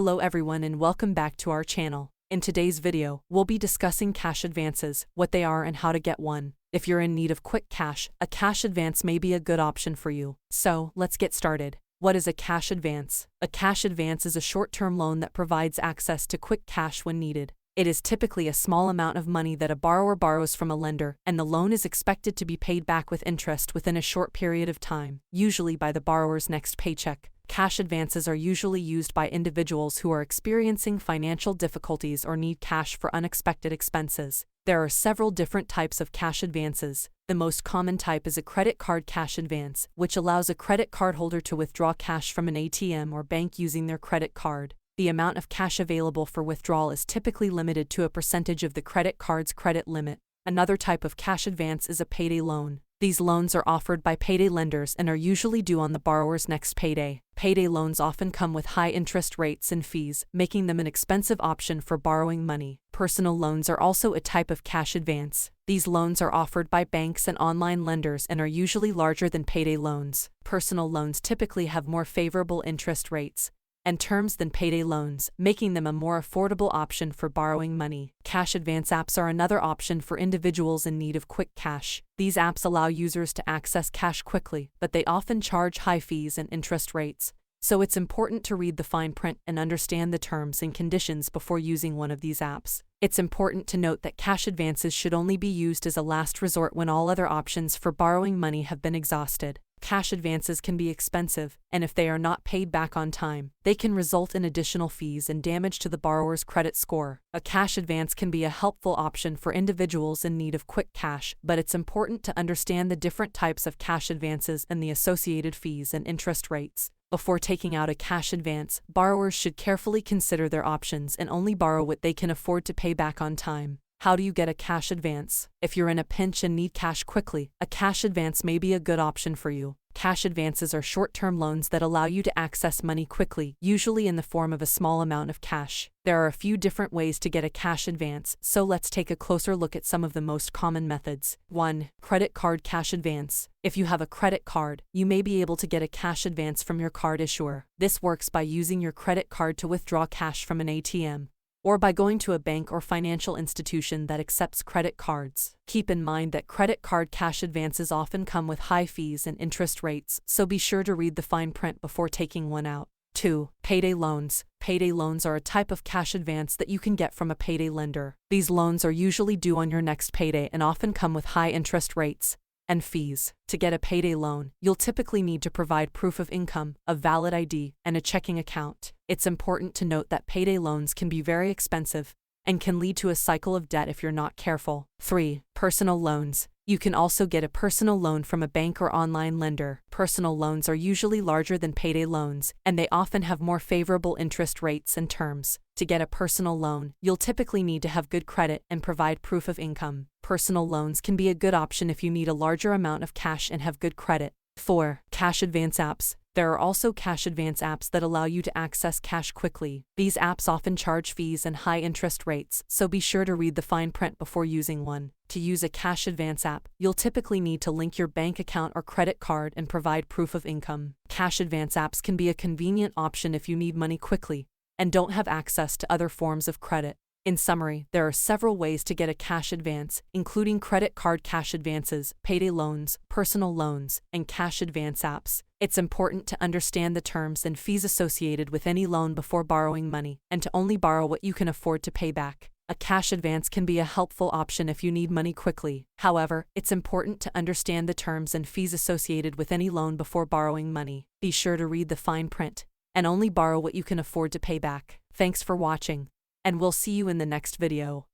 Hello everyone and welcome back to our channel. In today's video, we'll be discussing cash advances, what they are and how to get one. If you're in need of quick cash, a cash advance may be a good option for you. So, let's get started. What is a cash advance? A cash advance is a short-term loan that provides access to quick cash when needed. It is typically a small amount of money that a borrower borrows from a lender, and the loan is expected to be paid back with interest within a short period of time, usually by the borrower's next paycheck. Cash advances are usually used by individuals who are experiencing financial difficulties or need cash for unexpected expenses. There are several different types of cash advances. The most common type is a credit card cash advance, which allows a credit card holder to withdraw cash from an ATM or bank using their credit card. The amount of cash available for withdrawal is typically limited to a percentage of the credit card's credit limit. Another type of cash advance is a payday loan. These loans are offered by payday lenders and are usually due on the borrower's next payday. Payday loans often come with high interest rates and fees, making them an expensive option for borrowing money. Personal loans are also a type of cash advance. These loans are offered by banks and online lenders and are usually larger than payday loans. Personal loans typically have more favorable interest rates and terms than payday loans, making them a more affordable option for borrowing money. Cash advance apps are another option for individuals in need of quick cash. These apps allow users to access cash quickly, but they often charge high fees and interest rates. So it's important to read the fine print and understand the terms and conditions before using one of these apps. It's important to note that cash advances should only be used as a last resort when all other options for borrowing money have been exhausted. Cash advances can be expensive, and if they are not paid back on time, they can result in additional fees and damage to the borrower's credit score. A cash advance can be a helpful option for individuals in need of quick cash, but it's important to understand the different types of cash advances and the associated fees and interest rates. Before taking out a cash advance, borrowers should carefully consider their options and only borrow what they can afford to pay back on time. How do you get a cash advance? If you're in a pinch and need cash quickly, a cash advance may be a good option for you. Cash advances are short-term loans that allow you to access money quickly, usually in the form of a small amount of cash. There are a few different ways to get a cash advance, so let's take a closer look at some of the most common methods. 1. Credit card cash advance. If you have a credit card, you may be able to get a cash advance from your card issuer. This works by using your credit card to withdraw cash from an ATM, or by going to a bank or financial institution that accepts credit cards. Keep in mind that credit card cash advances often come with high fees and interest rates, so be sure to read the fine print before taking one out. 2. Payday loans. Payday loans are a type of cash advance that you can get from a payday lender. These loans are usually due on your next payday and often come with high interest rates and fees. To get a payday loan, you'll typically need to provide proof of income, a valid ID, and a checking account. It's important to note that payday loans can be very expensive and can lead to a cycle of debt if you're not careful. 3. Personal loans. You can also get a personal loan from a bank or online lender. Personal loans are usually larger than payday loans, and they often have more favorable interest rates and terms. To get a personal loan, you'll typically need to have good credit and provide proof of income. Personal loans can be a good option if you need a larger amount of cash and have good credit. 4. Cash advance apps. There are also cash advance apps that allow you to access cash quickly. These apps often charge fees and high interest rates, so be sure to read the fine print before using one. To use a cash advance app, you'll typically need to link your bank account or credit card and provide proof of income. Cash advance apps can be a convenient option if you need money quickly and don't have access to other forms of credit. In summary, there are several ways to get a cash advance, including credit card cash advances, payday loans, personal loans, and cash advance apps. It's important to understand the terms and fees associated with any loan before borrowing money, and to only borrow what you can afford to pay back. A cash advance can be a helpful option if you need money quickly. However, it's important to understand the terms and fees associated with any loan before borrowing money. Be sure to read the fine print and only borrow what you can afford to pay back. Thanks for watching, and we'll see you in the next video.